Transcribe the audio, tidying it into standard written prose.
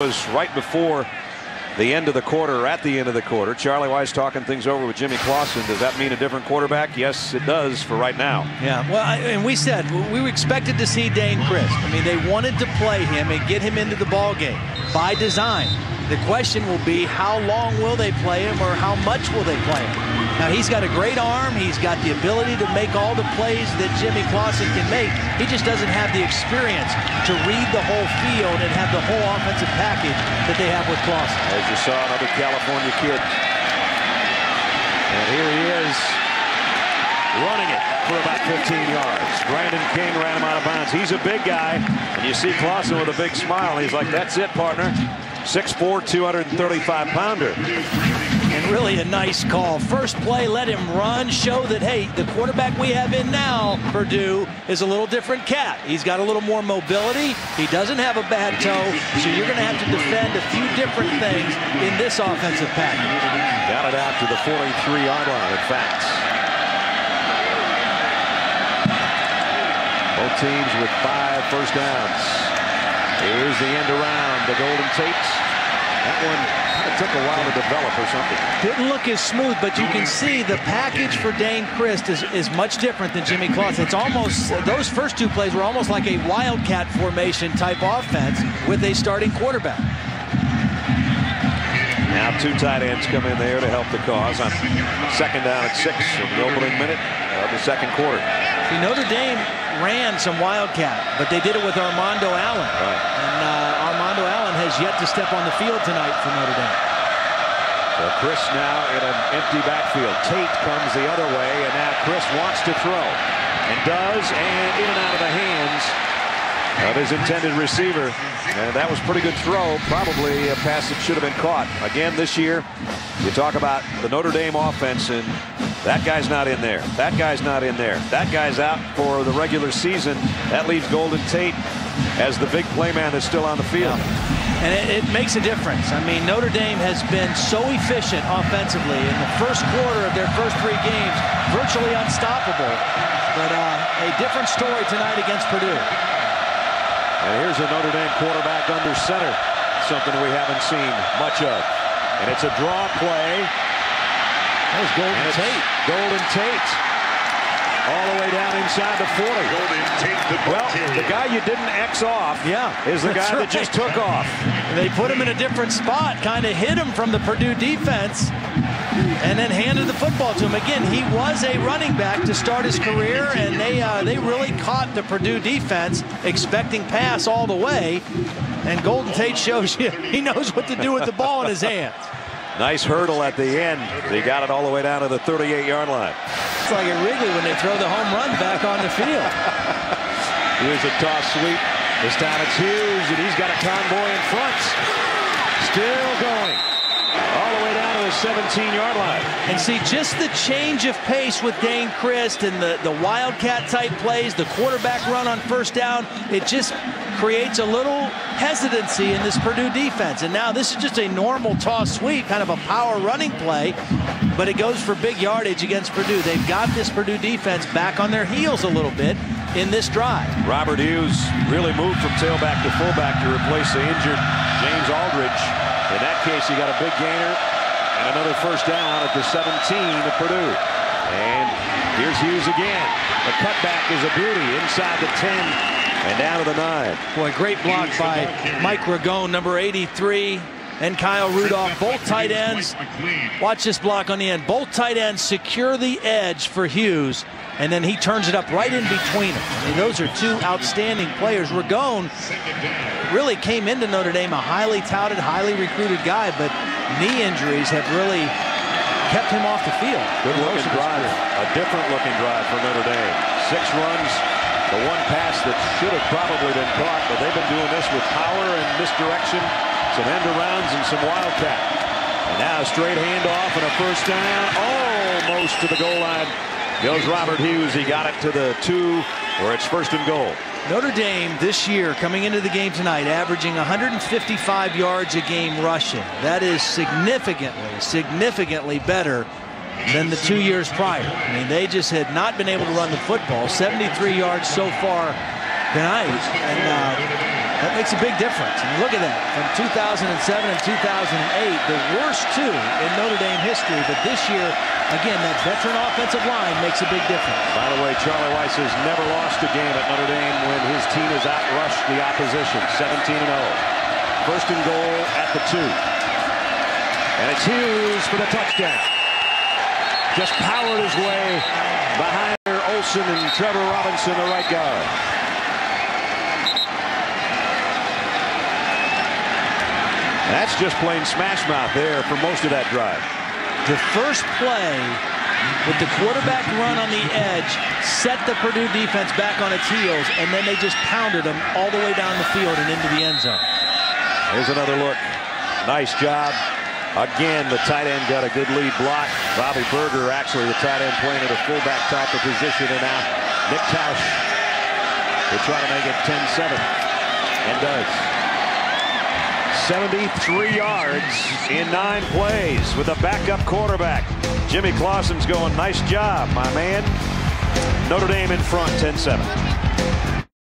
Was right before the end of the quarter, or at the end of the quarter. Charlie Weiss talking things over with Jimmy Clausen. Does that mean a different quarterback? Yes, it does for right now. Yeah, well, and we said we expected to see Dane Christ. I mean, they wanted to play him and get him into the ball game by design. The question will be, how long will they play him, or how much will they play him? Now, he's got a great arm. He's got the ability to make all the plays that Jimmy Clausen can make. He just doesn't have the experience to read the whole field and have the whole offensive package that they have with Clausen. As you saw, another California kid. And here he is, running it for about 15 yards. Brandon King ran him out of bounds. He's a big guy, and you see Clausen with a big smile. He's like, that's it, partner. 6'4", 235-pounder. And really a nice call. First play, let him run, show that, hey, the quarterback we have in now, Purdue, is a little different cat. He's got a little more mobility. He doesn't have a bad toe, so you're going to have to defend a few different things in this offensive package. Got it out to the 43-yard line, in fact. Both teams with 5 first downs. Here's the end around the Golden Tate. That one kind of took a while to develop or something. Didn't look as smooth, but you can see the package for Dane Christ is much different than Jimmy Clausen. It's almost, those first 2 plays were almost like a wildcat formation type offense with a starting quarterback. Now 2 tight ends come in there to help the cause on second down at 6 in the opening minute of the second quarter. See, Notre Dame ran some wildcat, but they did it with Armando Allen. Right. And Armando Allen has yet to step on the field tonight for Notre Dame. So Chris now in an empty backfield. Tate comes the other way, and now Chris wants to throw. And does, and in and out of the hands of his intended receiver. And that was a pretty good throw. Probably a pass that should have been caught. Again, this year, you talk about the Notre Dame offense, and that guy's not in there. That guy's not in there. That guy's out for the regular season. That leaves Golden Tate as the big playman that's still on the field. Yeah. And it makes a difference. I mean, Notre Dame has been so efficient offensively in the first quarter of their first 3 games, virtually unstoppable. But a different story tonight against Purdue. And here's a Notre Dame quarterback under center, something we haven't seen much of. And it's a draw play. That was Golden Tate. Golden Tate. All the way down inside the 40. Well, the guy you didn't X off is the guy that just took off. They put him in a different spot, kind of hit him from the Purdue defense, and then handed the football to him. Again, he was a running back to start his career, and they really caught the Purdue defense expecting pass all the way. And Golden Tate shows you he knows what to do with the ball in his hands. Nice hurdle at the end. They got it all the way down to the 38-yard line. It's like at Wrigley when they throw the home run back on the field. Here's a toss sweep. This time it's Hughes, and he's got a convoy in front. Still going. All the way down to the 17-yard line. And see, just the change of pace with Dane Christ and the wildcat-type plays, the quarterback run on first down, it just creates a little hesitancy in this Purdue defense. And now this is just a normal toss sweep, kind of a power running play, but it goes for big yardage against Purdue. They've got this Purdue defense back on their heels a little bit in this drive. Robert Hughes really moved from tailback to fullback to replace the injured James Aldridge. In that case, you got a big gainer and another first down at the 17 of Purdue. And here's Hughes again. The cutback is a beauty inside the 10 and down to the 9. Boy, great block by Mike Ragone, number 83, and Kyle Rudolph, both tight ends. Watch this block on the end. Both tight ends secure the edge for Hughes, and then he turns it up right in between them. I mean, those are 2 outstanding players. Ragone really came into Notre Dame a highly touted, highly recruited guy, but knee injuries have really kept him off the field. Good looking drive, a different looking drive for Notre Dame. 6 runs, the 1 pass that should have probably been caught, but they've been doing this with power and misdirection, some end arounds and some wildcat. And now a straight handoff and a first down, almost to the goal line. Goes Robert Hughes. He got it to the 2 where it's first and goal. Notre Dame this year coming into the game tonight averaging 155 yards a game rushing. That is significantly better than the 2 years prior. I mean, they just had not been able to run the football. 73 yards so far tonight. And That makes a big difference. And look at that. From 2007 and 2008, the worst two in Notre Dame history. But this year, again, that veteran offensive line makes a big difference. By the way, Charlie Weis has never lost a game at Notre Dame when his team has outrushed the opposition. 17-0. First and goal at the 2. And it's Hughes for the touchdown. Just powered his way behind Olsen and Trevor Robinson, the right guard. That's just plain smash mouth there for most of that drive. The first play with the quarterback run on the edge set the Purdue defense back on its heels, and then they just pounded them all the way down the field and into the end zone. Here's another look. Nice job. Again, the tight end got a good lead block. Bobby Berger, actually, the tight end playing at a fullback type of position, and now Nick Tausch will try to make it 10-7, and does. 73 yards in 9 plays with a backup quarterback. Jimmy Clausen's going, nice job, my man. Notre Dame in front, 10-7.